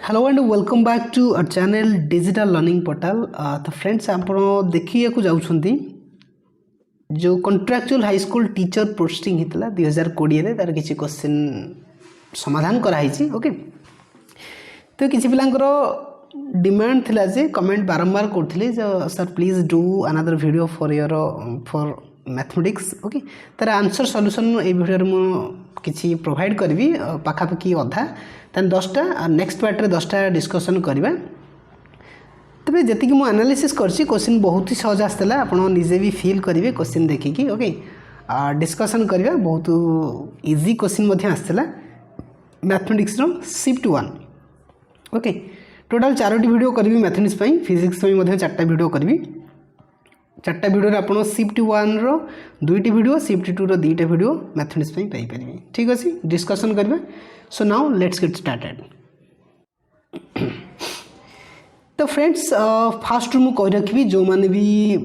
Hello and welcome back to our channel digital learning portal. तो friends आप देखिए को जाउछंती जो contractual high school teacher posting हितला 2020 रे तार किछि क्वेश्चन समाधान करा हिछि। ओके तो किछि पिलांकर डिमांड थिला जे कमेंट बारंबार करथिले जो sir please do another video for mathematics. Okay तार आंसर सॉल्यूशन ए वीडियो रे मो किछि प्रोवाइड करबी पाखापाखि अधा तेन 10टा नेक्स्ट पार्ट रे 10टा डिस्कशन करबा। तबे जति कि मो एनालिसिस करछि क्वेश्चन बहुत ही सहज आस्तला आपण निजे भी फील करिवे क्वेश्चन देखि कि। ओके डिस्कशन करबा बहुत इजी क्वेश्चन मध्ये आस्तला मैथमेटिक्स रो शिफ्ट 1। ओके टोटल 4टी वीडियो करबी मैथमेटिक्स पई, फिजिक्स पई मध्ये 4टा वीडियो करबी। 4टा वीडियो रे आपण शिफ्ट 1 रो 2टी वीडियो, शिफ्ट 2 रो 2टा वीडियो मैथमेटिक्स पई पाई परिबे। ठीक अछि डिस्कशन करबा। So now let's get started. तो फ्रेंड्स फास्ट मु कह रखी जो माने भी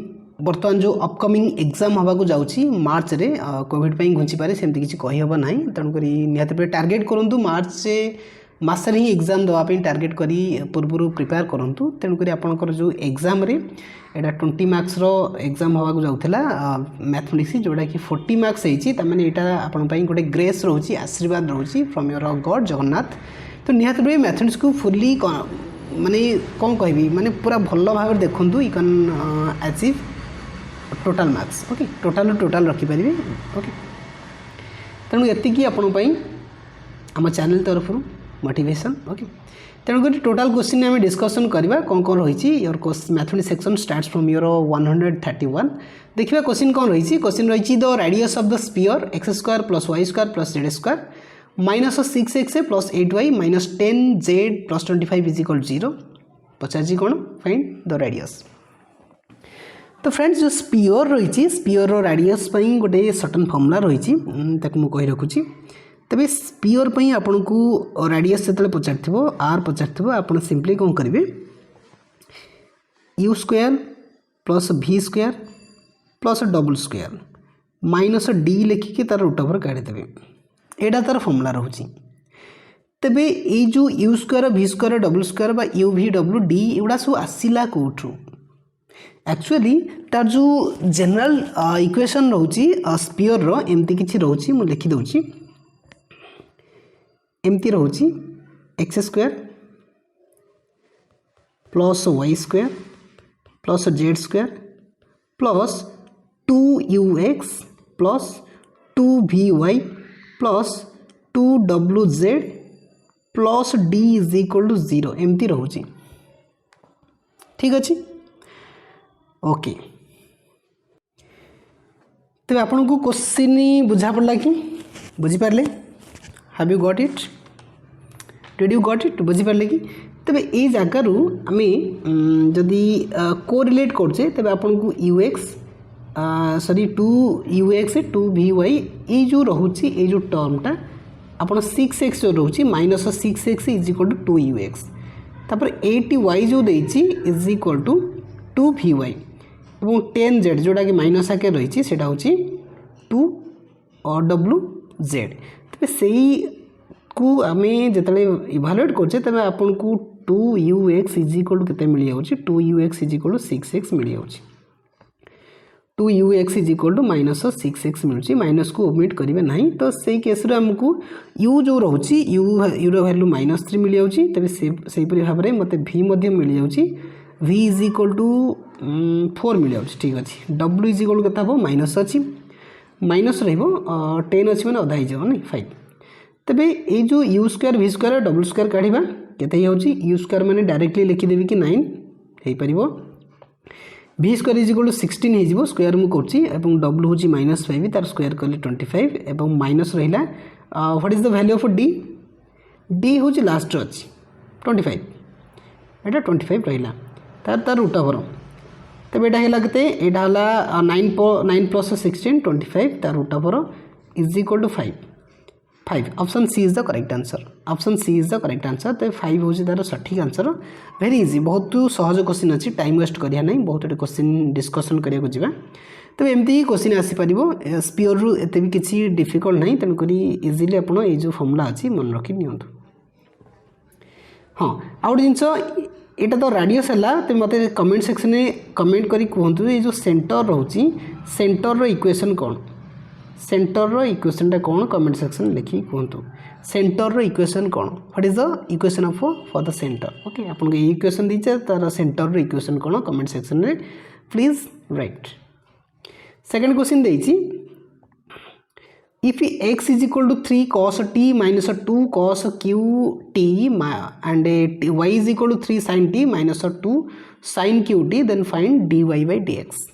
बर्तमान जो अपकमिंग एग्जाम हवा को जाउची मार्च रे कोविड पई घुंची पारे सेमति किछि कहि हबो नाही, तण करी निहाते पे टारगेट करंतु मार्च से मासरे ही एग्जाम दवा पे टारगेट करी पूर्व प्रिपेयर करंतु। तेणु करी आपनकर जो एग्जाम रे एटा 20 मार्क्स रो एग्जाम हवा को जाउथला मैथमेटिक्स जोडा कि 40 मार्क्स हेची त माने एटा आपन पई गोटे ग्रेस रहउची, आशीर्वाद रहउची फ्रॉम योर गॉड जगन्नाथ। तो निहाते पे मैथमेटिक्स को फुल्ली माने कोन कहबी माने पूरा भल्लो भाव देखंतु you can achieve total marks. Okay total रखि परिबे। ओके तेणु एति कि आपन पई हम चैनल तरफ मोटिवेशन। ओके तेणुक टोटाल क्वेश्चन आम डिस्कसन करवा कौन कौन रही। Your mathematics section starts from your 131। देखिए क्वेश्चन कौन रही। क्वेश्चन रही the radius of the sphere x square plus y square plus z square minus 6x plus 8y minus 10z plus 25 is equal 0। पचार कौन फाइंड द रेडियस। तो friends जो sphere रही sphere radius गोटे certain formula रही मुझे रखुची। तबे sphere पई आपन को रेडियस से पचारथिबो आर पचारथिबो आपन सिंपली कौन करिवे u square plus v square plus double square minus d लिखिके तार रूट ओवर काढी देबे। एडा तार फॉर्मूला रहउची। तबे ए जो u square v square double square बा u v w d एडा सब आसीला कोठु एक्चुअली तार जो जनरल इक्वेशन रहउची स्फीयर रो एमती किछि रहउची मु लिखि दउची। एमती रोची x square plus y square plus z square plus 2ux plus 2vy plus 2wz plus d is equal to 0 एमती रोची। ठीक अच्छे। ओके तबे आपन को क्वेश्चन बुझा पड़ला कि बुझी Parle? Have you got it? Did you got it? बुझी पारले कि? तबे ए जगारू आमे जदि कोरिलेट करछे तबे आपन को ux सॉरी 2ux 2vy ए जो रहउची ए जो टर्मटा आपन 6x जो रहउची minus 6x is equal to 2ux तापर 8y जो देइची इज इक्वल टू 2vy एवं 10z जोटा कि माइनस आके रहिची सेटा होची 2wz। तबे सेही को आमे जतले इवैल्यूएट करछे तबे आपन को 2ux इज इक्वल टू केते मिली जाउची 2ux is equal to 6x मिली जाउची। 2ux is equal to minus 6x मिलुची माइनस को ओमिट करिवे नाही। तो सेही केस रे हमकु u जो रहउची u रो वैल्यू -3 मिली जाउची। तबे सेही परि भाबरे मते v मध्ये मिली जाउची v इज इक्वल टू 4 मिली जाउची। ठीक अछि। w इज इक्वल टू केता हो माइनस अछि माइनस रहइबो 10 अछि माने आधा हि जाव नै 5। तबे ए जो u square v square double square काढिबा केते होउची u स्क्वायर माने डायरेक्टली लिखि देबी कि 9 हेई परिबो v square is equal to 16 हे जिवो स्क्वायर मु करछि एवं w होची -5 तार स्क्वायर करले 25 एवं माइनस रहिला what is the value of d d होची लास्ट अछि 25 एटा 25 रहिला तार रूट ओवर। तबे एटा हैला केते एटा हला 9 प्लस 16 25 तार root over is equal to 5। Option C is the correct answer. Option C is the correct answer. तो 5 होची तार सठिक आंसर। वेरी इजी बहुत सहज क्वेश्चन अछि टाइम वेस्ट करिया नै बहुत क्वेश्चन डिस्कशन करिया को जिबा। तो एमती क्वेश्चन आसी पारिबो स्फीयर रु एते भी किछि डिफिकल्ट नै तन करी इजीली आपण ए जो फॉर्मूला अछि मन रखि नियंतु। हाँ आउ गोटे जिनस यहाँ तो राडियस है तो मत कमेंट सेक्शन में कमेंट करी कहतु ये जो सेंटर रोचे सेंटर इक्वेशन कौन सेंटर इक्वेशन कौन कमेंट सेक्शन लिखिक कहतु सेंटर इक्वेशन कौन what is the equation of for the centre okay आपको ये इक्वेशन दीचे तार सेंटर इक्वेशन कौन कमेंट सेक्शन में प्लीज राइट सेकंड क्वेश्चन देइछि if x is equal to 3 cos t minus 2 cos q t and y is equal to 3 sin t minus 2 sin q t then find dy by dx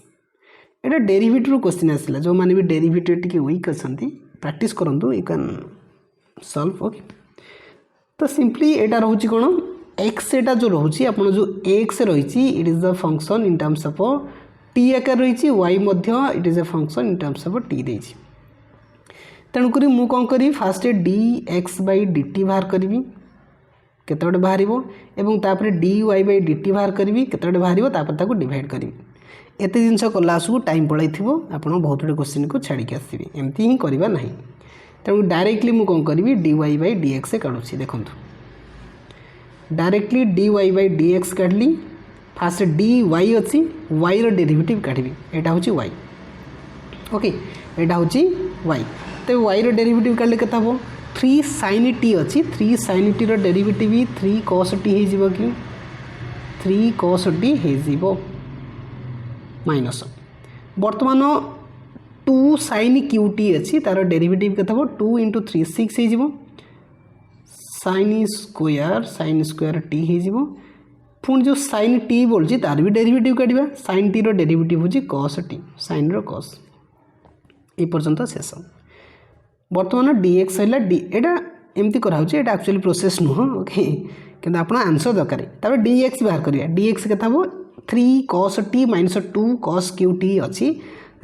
Etah derivative question आसला जो माने भी derivative टिके week अछंती practice करंतु you can solve okay तो simply एटा रहउची कोन x एटा जो रहउची आपण जो x रहिची it is the function in terms of t आकार रहिची y मध्य it is a function in terms of t देइची तेणुक मु कौन करी फास्ट dx by dt बाहर करी केतोटे बाहर एवं तापर dy by dt बाहर करी केतोटे बाहर तापर ताको डिवाइड करी एते जिनस कला आसू टाइम पड़ाई आप बहुत गुटे क्वेश्चन को छाड़ी आसबे एमती ही करवा ना तेणु डायरेक्टली मु कौन करी dy by dx काढ़ुची देखो डायरेक्टली dy by dx काढ़ली फास्ट dy अच्छी y रो डेरिवेटिव काढ़ी एटा होची y ओके एटा होची y तो y रो डेरिवेटिव काढ़ले केता हो 3 sin t अच्छी 3 sin t रो डेरिवेटिव 3 cos t हे जीवो कि 3 cos t हे जीवो माइनस वर्तमान 2 sin q t अच्छी तार डेरिवेटिव केता हो 2 × 3 6 हे जीवो sin स्क्वायर t हे जीवो पुणी जो sin t बोलची तार भी डेरिवेटिव काढिबा sin t रो डेरिवेटिव होची cos t sin रो cos ए पर्यंत शेष वर्तमान dx है एटा एमती कराऊँ एटा एक्चुअली प्रोसेस नुह ओके किंतु आप आंसर दरकार तब dx बाहर करिया dx केता हो 3 cos t minus 2 cos q t अच्छी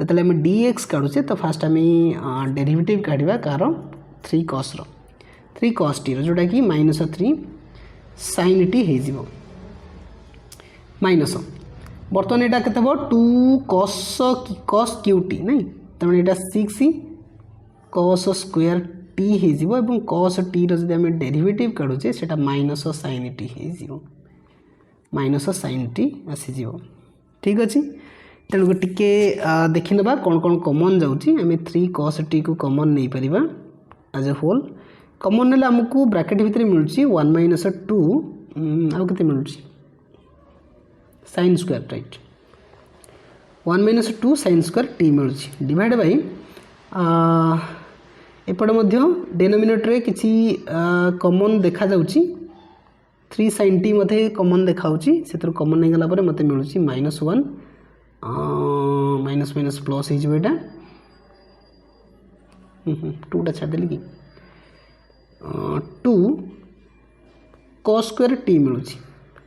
जो आम dx काढ़ुचे तो फास्ट आम डेरिवेटिव काढ़ा कार 3 cos रो 3 cos t जोटा कि -3 sin t हो माइनस बर्तमान यहाँ केते 2 cos q t नहीं तमें यहाँ 6 cos स्क्वायर t हो cos t रो जब डेरिवेटिव काढ़ुचे सेटा माइनस sin t हो माइनस sin t आसीज ठीक अच्छे तेणुक टिके देखी ना कौन कौन कमन जाऊँगी आम 3 cos t को कमन नहीं पार एज ए होल कमन ना आमको ब्राकेट भितर मिलूँ 1 - 2 आउ के मिलूँ sin square right 1 - 2 sin square t मिलूँ डिवाइड बाई एपटे डेनोमिनेटर किसी कमन देखा जाउची 3 sin t मते कमन देखा से कमन नहीं गला मत मिलूँ -1 माइनस माइनस प्लस होटा 2टा छाड़देली कि 2 cos स्क्वायर t मिलूँ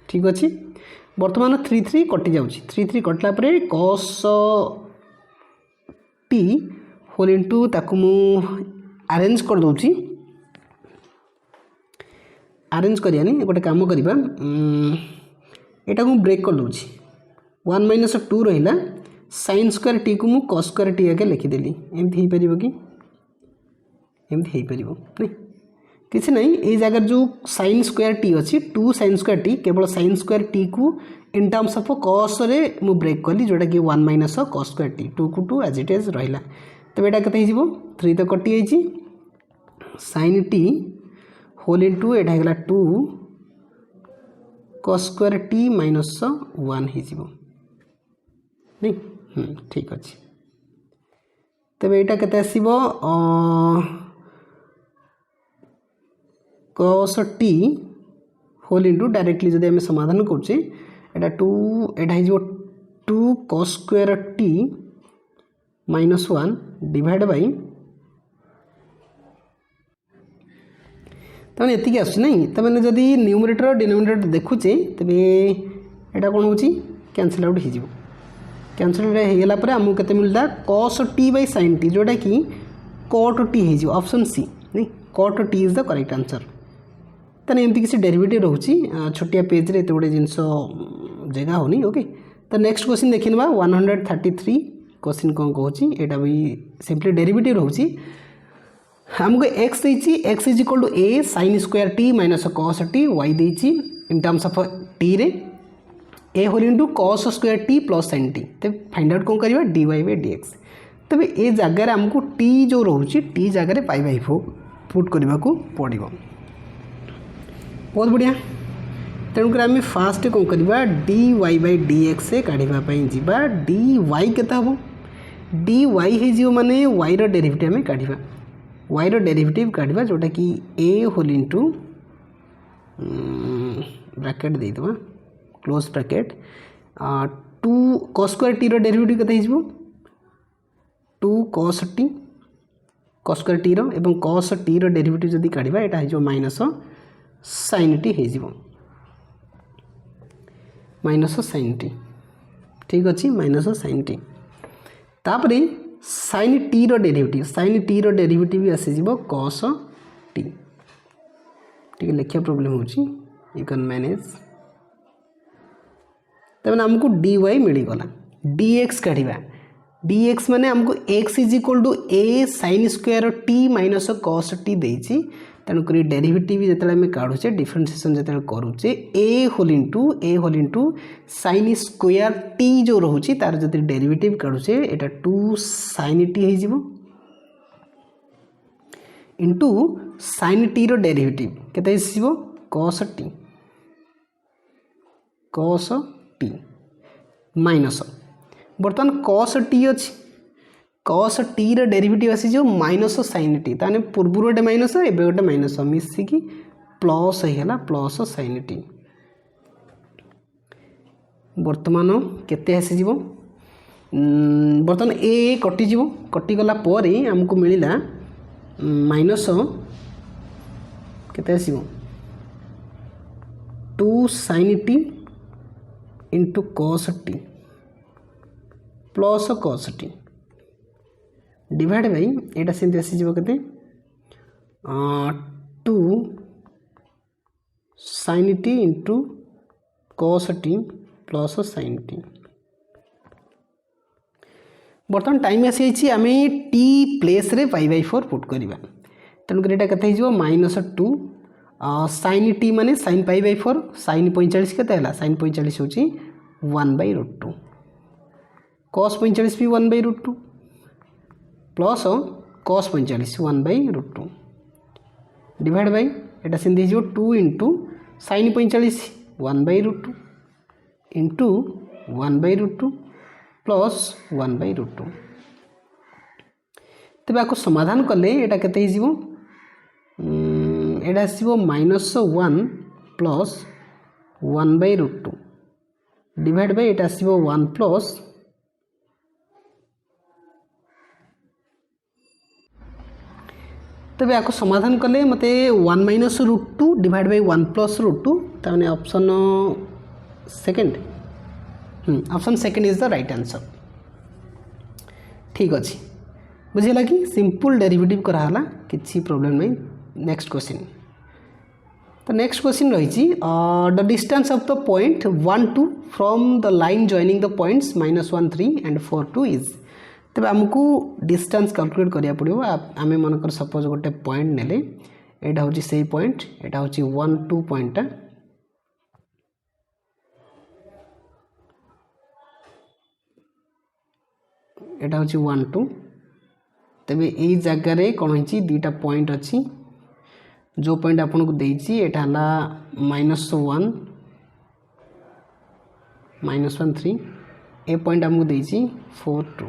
ठीक अच्छे बर्तमान 3 3 कटि जाऊँगी 3 3 कटला cos t होल इंटू ताकू मु अरेंज कर दूची अरेंज करियानी गोटे काम करवा यहाँ को ब्रेक कर दूची 1 - 2 रहा sin स्क्वायर t को मु cos स्क्वायर t आगे लिखिदेली एमती हो पार कि एमती हो पार नहीं किसी नहीं ये जगह जो sin स्क्वायर t अच्छी 2 sin स्क्वायर t केवल sin स्क्वायर t को इन टर्म्स ऑफ cos रे मु ब्रेक कली जोटा कि 1 - cos स्क्वायर t 2 को 2 एज इट इज रहा तो यहाँ के 3 तो कटि जाइए sin t होल इंटू यहाँ 2 cos स्क्वायर t -1 हो नहीं ठीक अच्छे तब यहाँ के आसो cos t whole into directly जब आम समाधान करुचे यहाँ 2 cos square t -1 divide by तमें एतिक आस तमें जदि न्यूमरेटर डिनोमिनेटर देखुचे तेज यहाँ कौन हो कैनसल आउट हो कैनसल होगा आमको केते मिलता cos t by sin t जोटा कि cot t हो ऑप्शन सी नहीं cot t is the correct answer तेना एमती किसी डेरिवेटिव रोचे छोटिया पेज रे एत गोटे जिनस जगह होनी ओके तो नेक्स्ट क्वेश्चन देखी ना 133 क्वेश्चन कौन कहूँ यहाँ भी सिंपली डेरिवेटिव रोचे हमको एक्स देती x is equal to a sine square t minus cos t y देती इन टर्म्स ऑफ टी रे a whole into cos square t plus sine t. तो फाइंड आउट कौन करवा d y by d x. तेज ए जगार आमको T जो रोचे टी जगार पाई बाई पुट करने को पड़ो। बहुत बढ़िया। तेणुकर आम फास्ट कौन करवा d y by d x काढ़ापी जा डी वाई के डी वाई हो माने वाई डेरिवेटिव आम काढ़ा वाई डेरिवेटिव काढ़ा जोटा कि ए होल इंटू ब्रैकेट देदेवा close bracket 2 cos square t derivative केते हो 2 cos t cos square t एवं cos टी डेरिवेटिव जदि काढ़ा यहाँ हो माइनस sin टी हो माइनस sin टी। ठीक अच्छे माइनस sin टी तापर sin टी डेरिवेटिव आसीज cos टी। ठीक लिखा प्रोब्लेम हो यू कैन मैनेज। तब आमको डी वाई मिलगला डी एक्स काढ़ा डी एक्स माने आमको x is equal to a sine square t minus cos t देती तेणुक डेरिवेटिव जो आम काढ़ुचे डिफरेंशिएशन जो करुचे a whole into sine square t जो रोचे तार जो डेरिवेटिव काढ़ुचे यहाँ 2 साइन टी हो इंटू साइन टी डेरिवेटिव केते कॉस टी माइनस बर्तमान कॉस टी अच्छी कॉस टी डेरिवेटिव आसी जो माइनस साइन टी ताने पूर्व गोटे माइनस एवं गोटे माइनस मिसिकी प्लस होगा प्लस साइन टी। बर्तमान केते आसी बर्तमान ए कटिज कटिगला आमको मिलला माइनस केते आसी 2 sine t into cos t plus cos t divide by यहाँ से आसीज के 2 sine t into cos t plus sine t. बर्तमान टाइम आसी आम टी प्लेस रे पाई बाई 4 पुट करवा तेणुक ये माइनस 2 साइन टी माने साइन पाई बाई 4 साइन 45 के साइन 45 हूँ 1/√2 कॉस 45 भी 1/√2 प्लस कॉस 45 1/√2 डिवाइड बाई यहाँ से 2 इंटू साइन 45 1/√2 इंटू 1/√2 प्लस 1/√2। तेज आपको समाधान कले यहाँ केते यहाँ आसो -1 प्लस 1/√2 डिवाइड बाई यहाँ आसो 1 प्लस तबे आपको समाधान कले मते 1 माइनस √2 डिवाइड बाई 1 प्लस √2 ताने option second option second is the right answer. ठीक अच्छे बुझेगा कि सिंपल डेरिवेटिव कराला किसी प्रॉब्लम नहीं। नेक्स्ट क्वेश्चन तो नेक्स्ट क्वेश्चन रही the distance of the point 1 2 from the line joining the points -1 3 and 4 2 is. तब आमको डिस्टेंस कैलकुलेट करिया पड़ो। आम मनकर सपोज गोटे पॉइंट नेले यहाँ हूँ से पॉइंट यहाँ हूँ 1 2 पॉइंट यहाँ हूँ 1 2 तेज यही जगार कौन हो दीटा पॉइंट अच्छी जो पॉइंट आपन को देती यहाँ -1 -1 3 ए पॉइंट आमको देती 4 2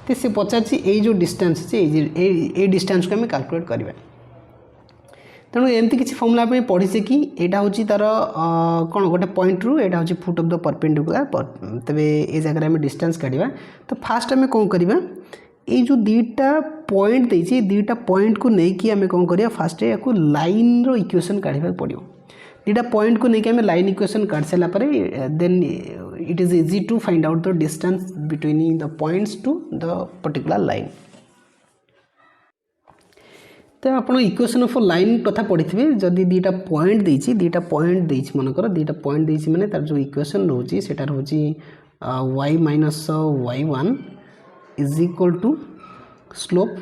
तो से पचार ये जो डिस्टेंस अच्छे ये डिस्टेंस को आम कैलकुलेट करवा तेणु एमती किसी फर्मुला पढ़ीचे कि यहाँ हूँ तार कौन गोटे पॉइंट रू यहाँ हूँ फुट ऑफ द परपेंडिकुलर तेरे ये जगह आम डिस्टेंस काढ़ा। तो फास्ट आम कौन करवा ये जो दीटा पॉइंट देती दीटा पॉइंट को लेकिन आम कौन करवा फास्ट या लाइन रो इक्वेशन काढ़ा पड़ो। दीटा पॉइंट को लेकिन आम लाइन इक्वेशन काढ़ सारापर then it is easy to find out the distance between the points to the particular line. तो आप इक्वेशन ऑफ लाइन कथा पढ़ी थे जदि दीटा पॉइंट देती मनकर दीटा पॉइंट देती माने तार जो इक्वेशन रोचे सेटा रोचे y minus y one is equal to slope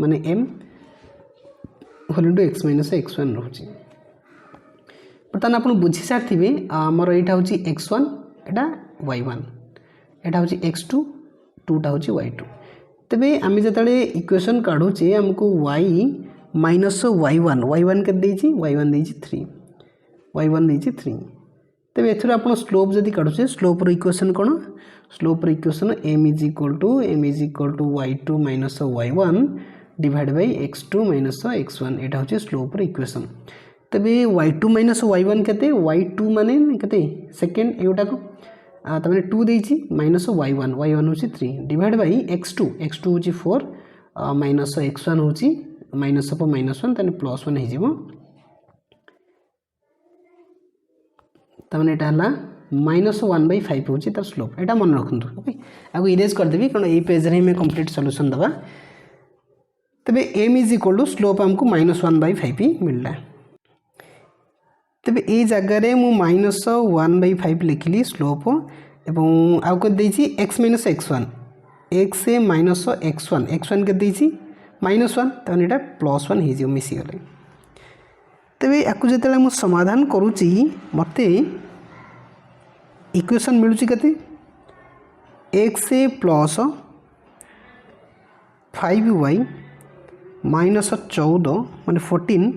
माने m whole into x minus x one रोचे। बर्तमान आप बुझी सारे आमर यहाँ हूँ एक्स वन एटा वाई वन एटा हूँ एक्स टू टूटा हूँ वाई टू। तेरे आम जो इक्वेशन काढ़ुचे आमको वाई माइनस वाई वन के वाई वन दे थ्री वाई वन दे थ्री। तेरे एथर आप स्लोप जदि काढ़ुचे स्लोपर इक्वेशन कौन स्लोपर equation m is equal to y two minus y one divide by x two minus x one यहाँ हूँ स्लोपर इक्वेशन। तेरे y two minus y one के वाई टू माने के सेकेंड एगुटाक तमें टू देती माइनस वाई वन हूँ three divide by x to हूँ फोर माइनस एक्स वन हूँ minus of minus one Tej plus one हो यहाँ माइनस वन बै फाइव हूँ तार स्लोप यहाँ मन रखु। ओके आपको इरेज करदेवी कारण ये पेज रे कंप्लीट सॉल्यूशन दबा। तेरे m is equal to slope आमको माइनस वन बै फाइव ही मिलला। तेरे ये जगार मु माइनस वन बै फाइव लिखिली स्लोप एवं आउ कर x minus x one x minus x one के माइनस वन तब यहाँ प्लस वन हो मिसीगले। तेरे या जो मुझे समाधान करुच्ची मत इक्वेशन मिलूँ के x plus five y minus 14 माने 14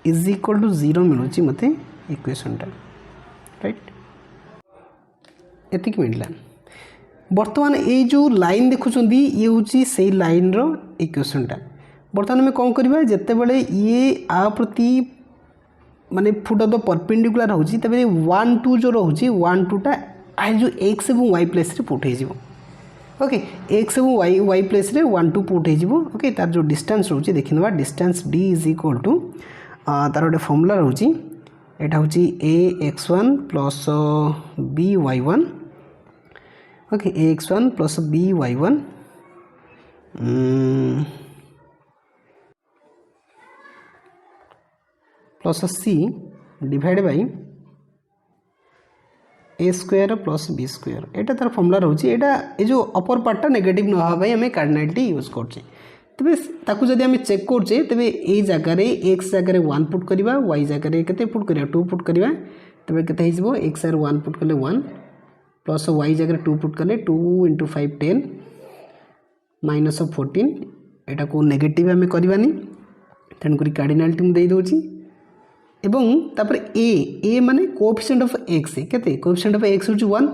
इज इक्वल टू 0 मिलूँ मत इक्वेशन टा राइट एतिक मिलला। बर्तमान ये जो लाइन देखुं ये हूँ से लाइन रो इक्वेशन टा। बर्तमान आम कौन करवा जिते बड़े ये आ प्रति माने फुट ऑफ द परपेंडिकुलर होची तबे 1 2 जो रोची 1 2 टा आ जो एक्स एवं वाई प्लेस रे पुट हो। ओके एक्स एवं वाई प्लेस रे 1 2 पुट हो। ओके तार जो डिस्टेंस रोची देखिनवा distance D is equal to तार गोटे फॉर्मूला रोची एटा होची a x one plus b y one. Okay a x one plus b y one plus c divide by a square plus b square एटा तार formula रोची। एटा ए जो अपर पार्टा negative न होबा आम कार्डिनलिटी यूज करछे। तबे ताकू जदि आम चेक करछे तबे ए जगह रे एक्स जगह रे 1 पुट करबा वाई जगह रे केते पुट करबा 2 पुट करबा तबे केते हिजबो एक्स रे 1 पुट करले 1 प्लस वाई जगह रे 2 पुट करले 2 × 5 10 माइनस 14 एटा को नेगेटिव आम करबानी तेन करी कार्डिनलिटी दे दोची एवं तापर ए माने कोएफिशिएंट ऑफ एक्स केते कोएफिशिएंट ऑफ एक्स होची 1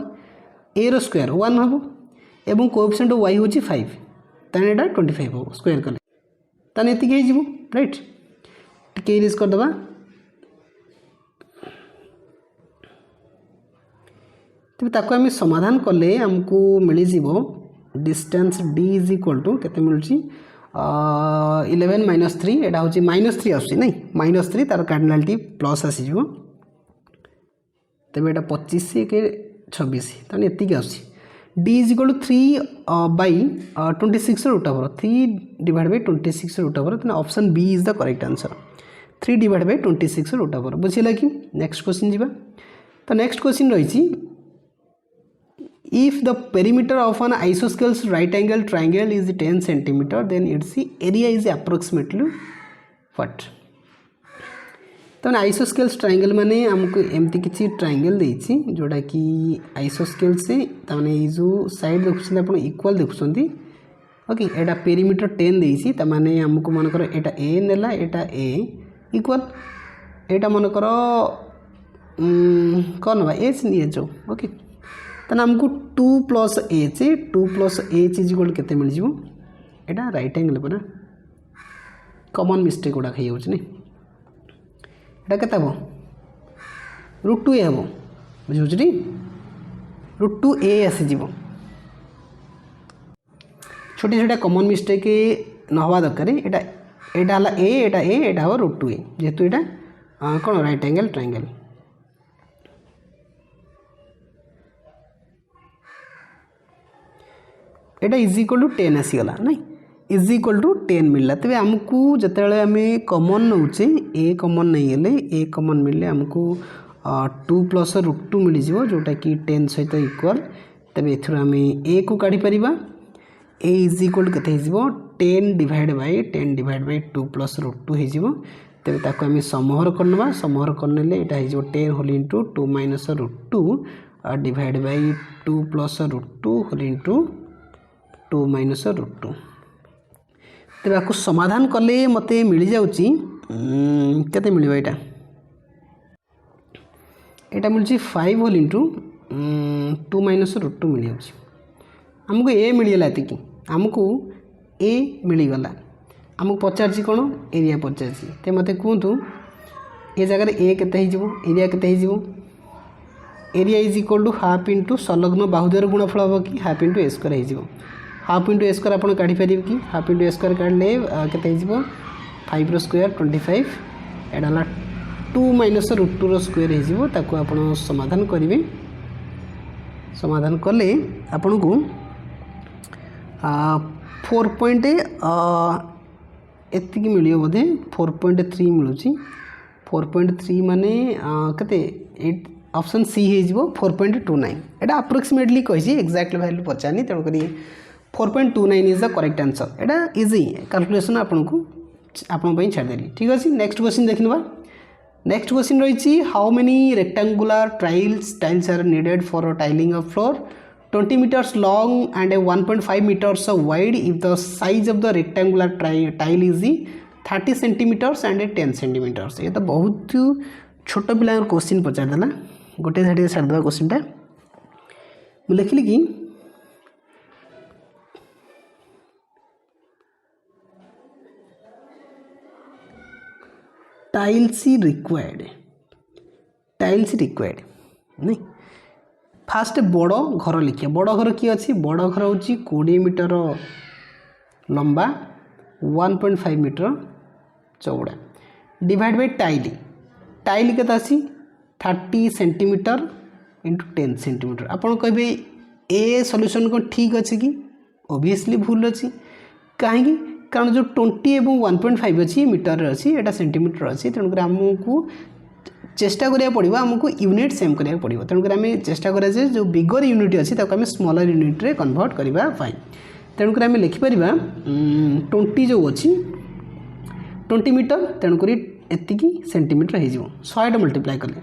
ए रो स्क्वायर 1 हबो एवं कोएफिशिएंट ऑफ वाई होची 5 ताने एटा 25 हो स्क्वायर कले ताने एति के जिवो राइट टिके इरेज कर दबा। तबे ताको हम समाधान कले हमको मिली जीवो distance D is equal to केते मिलची 11 माइनस 3 एटा हूँ माइनस 3 आसुची नहीं माइनस 3 तार कार्डिनलिटी प्लस आसीजिवो तेबे एटा 25 के 26 ताने एतिक आसुची d is equal to 3 by 26 root over 3 divide by 26 root over ताने option b is the correct answer 3 divide by 26 root over बुझिला कि। नेक्स्ट क्वेश्चन जीवा तो नेक्स्ट क्वेश्चन रही if the perimeter of an isosceles right angle triangle is 10 cm then its area is approximately what। तो isosceles triangle माने हमको एमती किसी ट्रायंगल देछि जोड़ा कि आइसोस्केल से तमाने ये जो साइड देखुछन आपण इक्वल देखुछंती। ओके एटा पेरीमीटर 10 देछि तमाने हमको मन करो एटा ए नेला एटा ए इक्वल एटा मन करो कोन बा एच निये जो। ओके तने हमको 2 प्लस एच इज इक्वल केते मिल जिवो एटा राइट एंगल बना कॉमन मिस्टेक गुडा खाई होछ नै एटा केते हो √2 ए हो बुझुछ नी √2 ए आसी जिवो। छोटी छोटा कॉमन मिस्टेक न हवा दरकार एटा एटा हला ए एटा हो √2 ए जेतु एटा कोन right angle triangle. Etah is equal to 10 आसीगला नहीं इज इक्वल टू 10 मिलला। तबे हमको जतले आम कॉमन नौचे ए कॉमन नहीं गले ए कॉमन मिलले हमको 2 प्लस √2 मिल जिवो जोटा कि 10 सहित इक्वल तेरे एथुर आम ए को काढ़ी परिबा ए इज इक्वल केते हिजिबो 10 डिवाइड बाय 2 प्लस रूट 2 हिजिबो तेरे ताको आम समहर करनबा समहर करनेले एटा हिजिबो 10 whole into 2 minus root 2 divide by 2 plus root 2 whole into 2 minus root 2 तेरे आपको समाधान कले मते मिल जाउची केते मिलबा एटा मिलची 5 होल इनटू 2 माइनस रूट 2 मिल जाउची हमको ए मिलगला एतिकी हमको ए मिलगला हमको पचारची कौन एरिया पचारची ते मते कहतु ए जगह ए केते हिजिबो एरिया केते हिजिबो area is equal to half into संलग्न बाहुद्वार गुणफल हम कि हाफ इंटू ए स्क्वायर हिजिबो हाफ इंटू ए स्क्वायर आपन काढी परिबे कि हाफ इंटू ए स्क्वायर काढले केते हिजिबो 5 रो स्क्वायर 25 एडाला 2 माइनस रूट 2 रो स्क्वायर हिजिबो ताको आपन समाधान करिवे समाधान कले आपन को 4 एतिकी मिलियो बोधे 4.3 मिलुची 4.3 माने कते 8 ऑप्शन सी हेजिबो 4.29 एटा अप्रोक्सीमेटली कहिछि एक्जेक्टली वैल्यू पचानी तेणु करी 4.29 इज द करेक्ट आंसर एटा इजी कैलकुलेशन आपन को आपन पई छाड़ देली ठीक अछि नेक्स्ट क्वेश्चन देखिनबा नेक्स्ट क्वेश्चन रहिछि how many rectangular tiles are needed for tiling of floor 20 meters long and 1.5 meters wide if the size of the rectangular tile is 30 centimeters and 10 centimeters ये तो बहुत छोट पिला क्वेश्चन पचार देला गोटे side छाड़ देबा क्वेश्चन टा मु लिखली कि टाइल्स रिक्वायर्ड नहीं फास्ट बड़ घर लिखिए बड़ घर किए अच्छी बड़ घर हूँ 20 मीटर लंबा 1.5 मीटर चौड़ा डिवाइड बाय टाइल के आसी 30 सेंटीमीटर इंटू 10 सेंटीमीटर आपन कहे ए सॉल्यूशन को ठीक अच्छे कि ऑब्वियसली भूल अच्छी कहीं कारण जो 20 एवं 1.5 अच्छी मीटर अच्छी एटा सेंटीमीटर अच्छी तेणुक आमको चेष्टा करिया पड़िबा हमको यूनिट सेम करिया पड़िबो तेणुकर आम चेष्टा करा जे जो बिगर यूनिट अच्छी आम स्मॉलर यूनिट रे कन्वर्ट करबा फाइन तेणुकर आम लिखिपर 20 जो अच्छी 20 मीटर तेणुकर एतिकी सेंटीमीटर हो 100 मल्टीप्लाई कले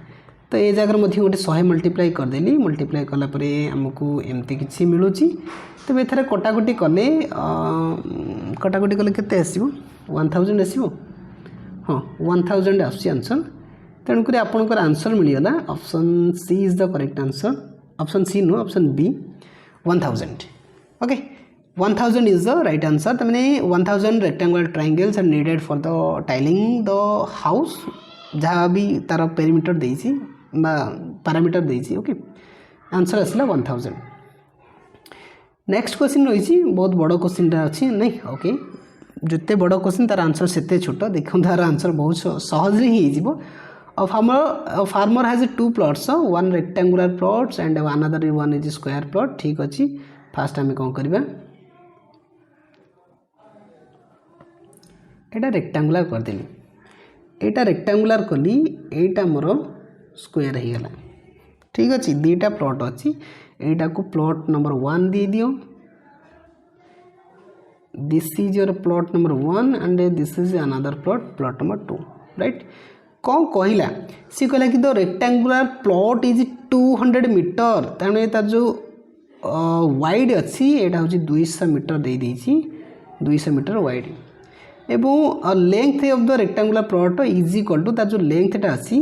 तो ये जगह गोटे 100 मल्टीप्लाई करदेली मल्टीप्लाई कलापर आमको एमती किसी मिलूँ तेज एथर कटाकटी कले केते आसो 1000 आसो हाँ 1000 आंसर तेणुक आपंकर आंसर मिलगला option C is the correct answer option c no option b 1000 okay 1000 is the right answer तमें 1000 rectangular triangles are needed for the tiling the house जहाँ भी तार पेरीमीटर देसी पैरामीटर देसी ओके आंसर आसला 1000 नेक्स्ट क्वेश्चन रही बहुत बड़ क्वेश्चन अच्छी नहीं ओके जिते बड़ क्वेश्चन तार आंसर से छोट देखो तार आंसर बहुत सहज ही हो A farmer has 2 plots, one rectangular plots and another one is square plot. ठीक अच्छी फास्ट आम कौन करवा एटा रेक्टांगुलर करदेली एटा रेक्टांगुलर कली एटा मोर स्क्वायर हो गला ठीक अच्छे दीटा प्लॉट अच्छी एटा को प्लॉट नंबर 1 दे दियो this is your plot number 1 and this is another plot number 2 right कौन कहला सी कहला कि the rectangular plot is 200 metre तेणु तार जो वाइड अच्छी एटा हूँ 200 मीटर दे देछि 200 मीटर वाइड एवं length of the rectangular plot is equal to तार जो लेंथटा अच्छी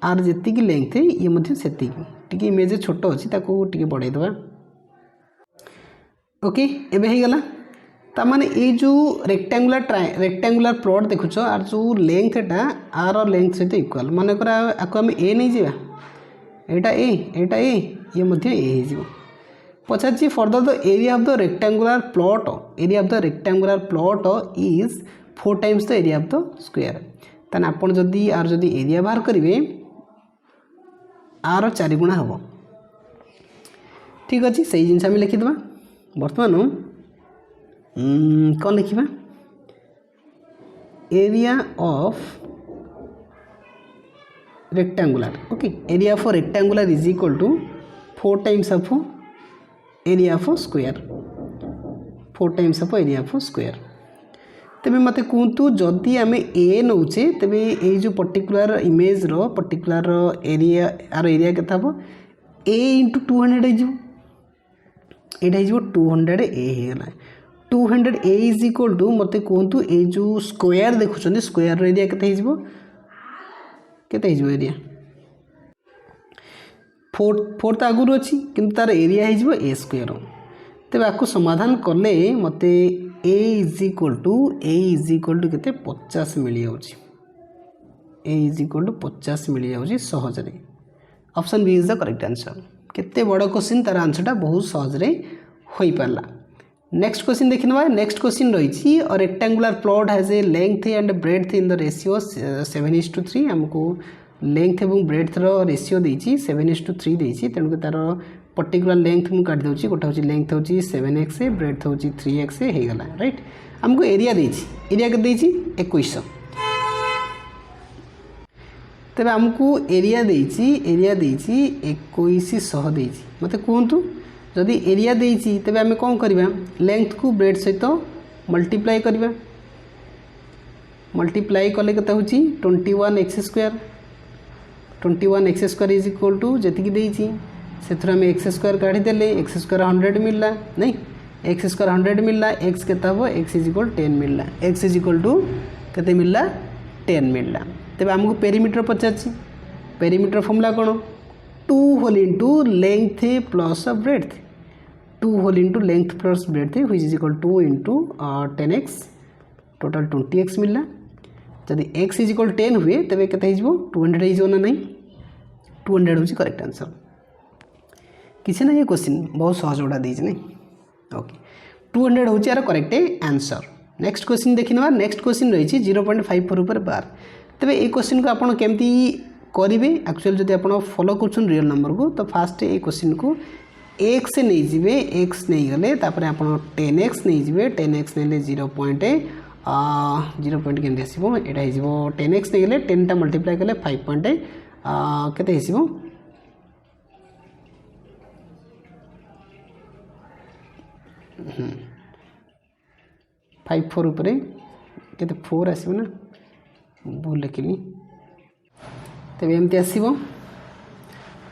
आर जी लेंथ ये मध्य सेतिकी इमेज छोट अच्छी ताको बढ़ाई देवा ओके एबे हो गला तामाने ये जो रेक्टेंगुलर प्लॉट देखुच आर जो लेंथटा आर लेंथ सहित इक्वाल मानकर आपको आम ए नहीं जावा एटा ए ये मध्य ए हो पचार further the area of the rectangular plot is 4 times the area of the square ताने आपण जदि आर जदि एरिया बाहर करेंगे आर 4 गुणा हम ठीक अच्छे से जिन आम लिखिद बर्तमान कौन लिखा area of rectangular okay area of rectangular is equal to 4 times of area of square 4 times of area of square तेबे मते कहतु जदि आम ए नौचे तेबे ये जो पर्टिकुलर इमेज रो पर्टिकुलर एरिया आर एरिया केता हम ए इंटू 200 हो 200 ए होगा 200 ए इज इक्वल टू मते कहतु ए जो स्क्वायर देखुं स्क्वायर एरिया केते एरिया 4 तो आगुरी अच्छी किंतु तार एरिया हो ए स्क्वायर तेज आपको समाधान कले मत ए इज इक्वल टू के 50 मिल जाऊँगी ए इज इक्वल टू 50 मिल जाऊँगी सहजरे option b is the correct answer केते बड़ क्वेश्चन तार आंसरटा बहुत सहजरे हो पारा नेक्स्ट क्वेश्चन देखि ना नेक्स्ट क्वेश्चन रही और rectangular plot has a length and breadth in the ratio 7:3 हमको लेंथ और ब्रेड्थ रेशियो देती 7:3 देती तेणुक तार पर्टिकुलर लेंथ मुझे काट दूसरी गोटे हूँ लेंथ हूँ 7x ब्रेड्थ हूँ 3x होगला राइट आमको एरिया देती एरिया के 2100 तेरे आमको एरिया देती 2100 देती मत कहतु जदि एरिया देती तेरे आम कौन करवा लेंथ को ब्रेड सहित मल्टीप्लाई करवा मल्टीप्लाई कले के 21x square 21x square is equal to जी देती से आम एक्स स्क्वायर काढ़ीदे एक्स स्क्वायर 100 मिलला नहीं एक्स स्क्वायर 100 मिलला एक्स के एक्स इज इक्वल 10 मिलला एक्स इज इक्वल टू के मिलला 10 मिलला तेज आमको पेरीमीटर पचार पेरीमीटर फॉर्मूला कौन 2 whole into length plus breadth 2 whole into length plus breadth which is equal 2 into 10x total 20x मिलला जदि x इज इक्वल 10 हुए तेज के 200 हो ना नहीं 200 हूँ करेक्ट आंसर किसी ना ये क्वेश्चन बहुत सहज गुड़ा दीजिए नहीं ओके 200 हूँ यार करेक्ट आंसर नेक्स्ट क्वेश्चन देखी ना नेक्स्ट क्वेश्चन रही 0.54 ऊपर बार तेज ये क्वेश्चन को आपड़ केमती करेंगे एक्चुअली जब आप फॉलो कर रियल नंबर को तो फास्ट ये क्वेश्चन को एक्स नहीं जी एक्स नहीं गले तापर आप 10x नहीं जी 10x नहीं 0 पॉइंट केमती आसो यहाँ हो 10x नहीं गले 10 टा मल्टीप्लाई कले 5 पॉइंट केते आसो 5 4 ऊपर के 4 आसो ना भूल लिखिली तेज एमती आसो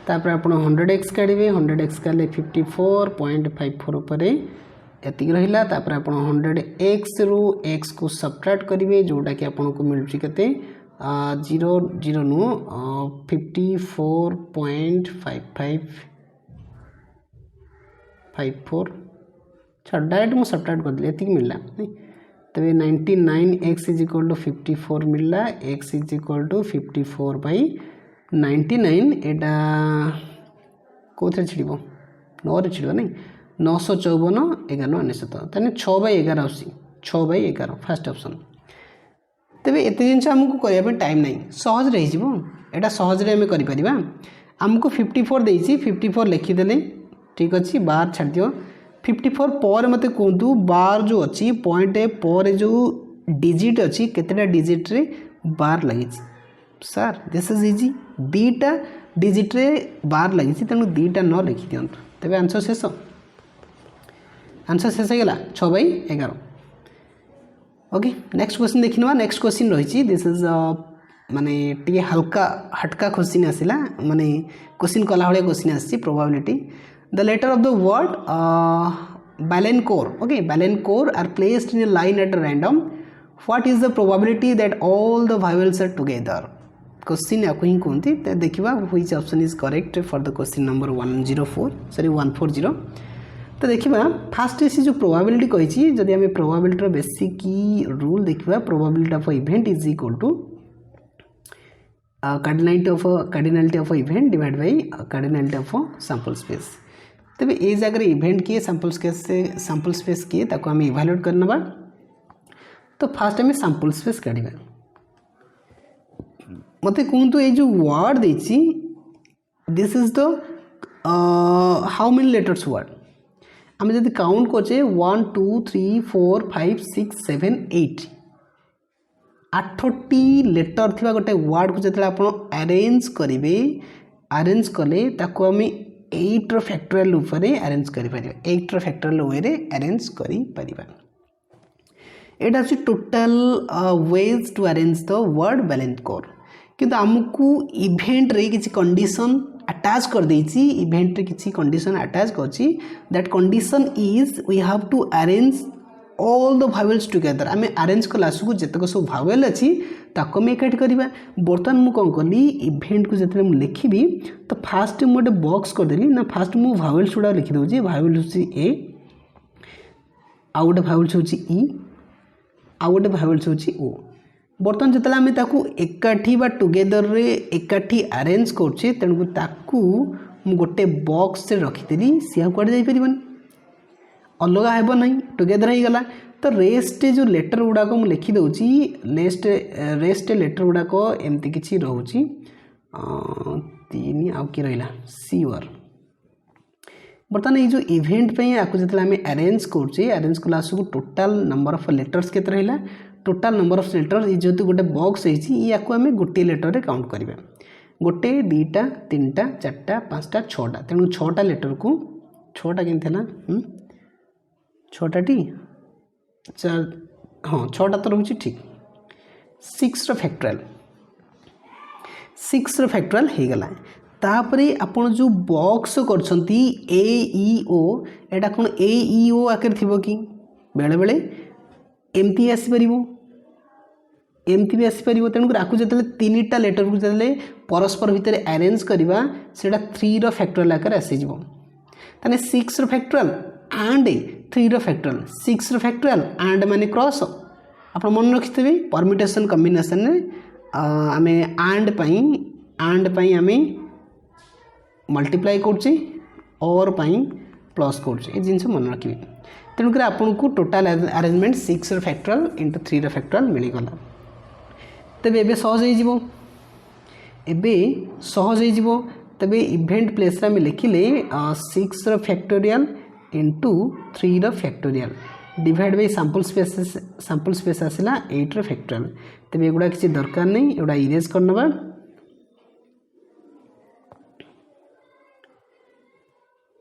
तापर आप 100x काढ़े 100x काले 54.54 ऊपर एति रहा तापर आप 100x रु x को सबट्रैक्ट करेंगे जोटा कि आपको मिलूँ के 0 0 नु 54.5554 डायरेक्ट मुझे सबट्रैक्ट करदेली एति मिलला तेज 99x इज इक्वल टू 54 मिलला x इज इक्वल टू 54/99 एटा कौन छिड़ 9 छिड़ नहीं 954 11 अनेशत तेने 6/11 आसी 6/11 फास्ट ऑप्शन तेज एत जिन आमको करने टाइम नहीं सहज रहा सहज आम कर आमको 54 देती 54 लिखिदे ठीक अच्छे बार छाड़ दियो 54 पर मत कहतु बार जो अच्छी पॉइंट पर जो डिजिट अच्छी केतेटा डिजिट रे बार लगी सर दिस इज इजी दीटा डिजिट रे बार लगी तेणु दीटा न लिखि दिंतु तेज आंसर शेष होगा 6/11 ओके नेक्स्ट क्वेश्चन देखिए नेक्स्ट क्वेश्चन रही दिस इज माने टी हल्का हटका क्वेश्चन आसला माने क्वेश्चन कला भाया क्वेश्चन आसी probability the letter of the word Valencourt okay Valencourt are placed in a line at random what is the probability that all the vowels are together question आपको ही कहते तो देखा which option is correct for the question number 140 तो देखा fast से जो probability कही जदि आम प्रोबेबिलिटी बेसिक रूल देखा probability of event is equal to cardinality of event divide by cardinality of sample space तेज ये जगह इवेंट किए सैंपल स्पेस किए ताको आम इवालुएट करना तो फास्ट आम सैंपल स्पेस काढ़ा मत कहतु ये जो वर्ड देती this is the how many letters word आम जब काउंट करे 1 2 3 4 5 6 7 8 8टी लेटर थी गोटे वर्ड को जो आप अरेंज करेंगे अरेंज कले ताको आम 8 फैक्टोरियल उपरे अरेंज करि परिबा 8 फैक्टोरियल वे रे अरेंज करि परिबा एटा अछि total ways to arrange the word balance कोर किंतु हमकू इवेंट रे किछि कंडीशन अटैच कर देछि इवेंट रे किछि कंडीशन अटैच करछि that condition is we have to arrange all the vowels together आम अरेंज कला आसू जितक सब वावेल अच्छी ताको आम एकाठी करवा बर्तमान मुझे कौन कली इवेंट को जो मुझे लिखी तो फास्ट मुझे गोटे बॉक्स करदेली ना फास्ट मुझे वावेल्स गुड़ा लिखिदे वावेल्स हूँ ए आउ गोटे वावेल्स हूँ ई आउ गोटे वावेल्स हूँ ओ बर्तमान जो आम एकाठी बा टुगेदर रे एकाठी अरेंज करछे तेणु ताकू मु गोटे बॉक्स से रखिदेली सी कुआडे जाई परिबनी अलग हेब ना टुगेदर हो गला तो रेस्ट जो लेटर गुड़ाक मुझे लिखिदे रेस्ट लेटर गुड़ाक एमती किसी रोचे 3 आउ कि रहा सीवर बर्तमान ये जो इवेंट आपको जो आम अरेंज करें अरेंज कला टोटाल नंबर ऑफ लेटर्स के रहा टोटाल नंबर ऑफ लेटर जेहेतु गोटे बॉक्स या आम गोटे लेटर काउंट करवा गोटे 2टा 3टा 4टा 5टा 6टा तेणु 6टा लेटर को 6टा के 6टा टी 4 हाँ 6टा तो रोचे ठीक 6 फैक्टोरियल हो गला तापरे आपण जो बॉक्स करछंती ए ई ओ एटा कोन ए ई ओ आकर थिबो कि बेले बेले एमती आसी परिबो एमती भी आसी परिबो तेणु आकु जतले 3टा लेटर को जतले परस्पर भितर अरेंज करबा सेटा 3 रो फैक्टोरियल आकर आसी जिवो तने 6 रो फैक्टोरियल एंड 3 रो फैक्टोरियल 6 रो फैक्टोरियल एंड माने क्रॉस आप मन रखिथे परमिटेशन कॉम्बिनेशन रे आमे एंड पई आमे मल्टीप्लाई करछे और पई प्लस करछे ए जिंस मन रखिबे तेणुक आपन को टोटाल अरेंजमेंट 6 रो फैक्टोरियल इंटू 3 रो फैक्टोरियल मिली गला तबे एबे सहज हो जिवो तबे इवेंट प्लेस रे हम लिखिले 6 रो फैक्टोरियल इंटू 3 रो factorial divide by sample space आसला 8 रो फैक्टोरियल तबे एगुडा किसी दरकार नहीं एगुडा इरेज करनबा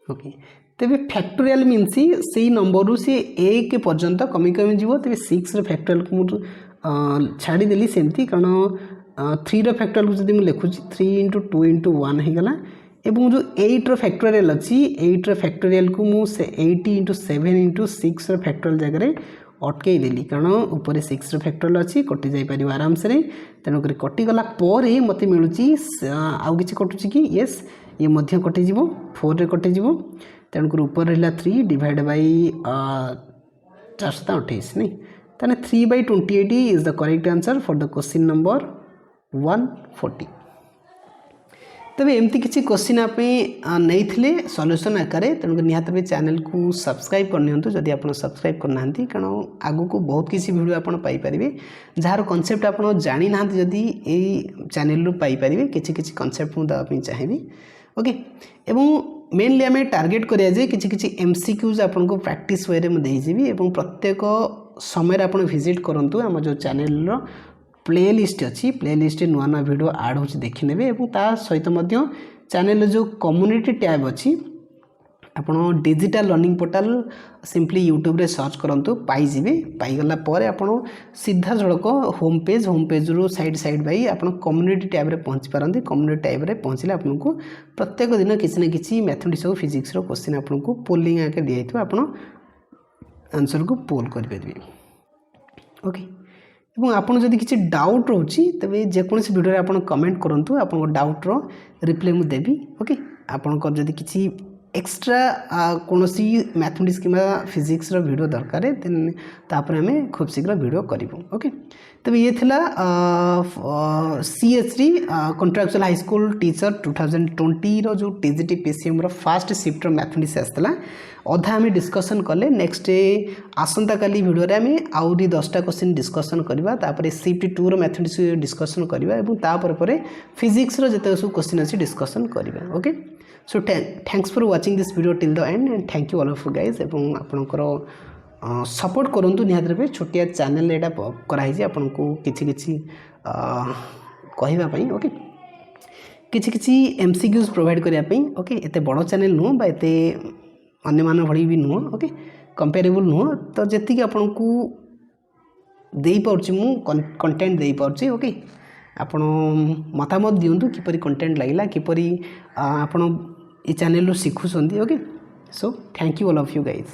ओके तेरे फैक्टोरियल मीन्स से नंबर रू सी 1 पर्यंत कमी कमी जीव तेरे 6 रो फैक्टोरियल को मुझे छाड़देली सेमती कारण 3 रो फैक्टोरियल को जब मुझे लिखुची 3 इंटू 2 इंटू 1 होगला एवं जो 8 रो फैक्टोरियल अच्छी 8 रो फैक्टोरियल को मुझे 80 इंटू 7 इंटू 6 रो फैक्टोरियल जगह अटकई देली कारण ऊपर 6 रो फैक्टोरियल अच्छी कटि जाई परिबो आराम से तेणुक कटिगला मत मिलूँ आउ कि कटुची कि येस ये मध्य कटिज 4 रे कटिज तेणुक ऊपर रहा 3 डिवाइड बाय 428 नहीं ताने 3/28 is the correct answer for the question number 140 तबे एमती किसी क्वेश्चन आप नहीं सॉल्यूशन आकार तेणुक निहाती चैनल को सब्सक्राइब करनी जदि आप सब्सक्राइब करना कारण आगु को बहुत किसी वीडियो आप पाइपर जार कॉन्सेप्ट आप जानी ना जदि यही चैनल रू पाइपर किसी किसी कॉन्सेप्ट मुझे देवाई चाहिए ओके एवं मेनली आम टार्गेट करिया जे किसी किसी एमसीक्यूज आपन को प्रैक्टिस वे में देजीबी एवं प्रत्येक समय आप विजिट करूँ आम जो चैनल प्ले लिस्ट अच्छी प्ले लिस्ट नुआ नुआ वीडियो आड हो देखने और ता सहित चैनल जो कम्युनिटी टैब अच्छी आपन digital learning portal simply YouTube रे सर्च करंतु पाइजिबे पाइगला पर आपन सीधा सड़क होम पेज रू साइड बाई आपन कम्युनिटी टैब रे पहुँच पारंती कम्युनिटी टैब रे पहुँचले आपन को प्रत्येक दिन किसी न किसी मैथमेटिक्स और फिजिक्स रो क्वेश्चन आपन को पोलिंग आके दिया आपन आंसर को पोल कर परिबे ओके एवं आपन जदि किसी डाउट रोची तबे जेकोसी वीडियो रे आपन कमेंट करंतु आपन डाउट रो रिप्लाई मु देबी ओके आपन को जदि किसी एक्स्ट्रा कौन सी मैथमेटिक्स कि फिजिक्स वीडियो दरकार देन तापर आम खूब शीघ्र वीडियो करूँ ओके तब ये थिला CH3 contractual high school teacher 2020 रो जो TGT PCM row first shift mathematics आसला अधा आम डिस्कसन कले नेक्स्ट आसंता काली वीडियो रे आम आउरी 10टा क्वेश्चन डिस्कसन करबा तापर शिफ्ट 2 रो मैथमेटिक्स डिस्कसन करबा एवं तापर परे फिजिक्स रो जते सब क्वेश्चन अछि डिस्कसन करबा okay so thanks for watching this video till the end and thank you all of guys एवं आपणकर सपोर्ट करूँ निहाती छोटिया चैनल यहाँ कराई आपन को किसी किसी कहवाई ओके किसी किसी MCQs प्रोवाइड करने ओके एत बड़ चैनल नुह बा एत अन्य मान भली भी नुह ओके कंपेरेबल नुह तो जी आपन को दे पार्ची मु कंटेंट दे पार्ची ओके आपण मतामत दिंतु किपरि कंटेंट लगिला किपरि आपण ये चैनल शिखुंट okay so thank you all of you guys.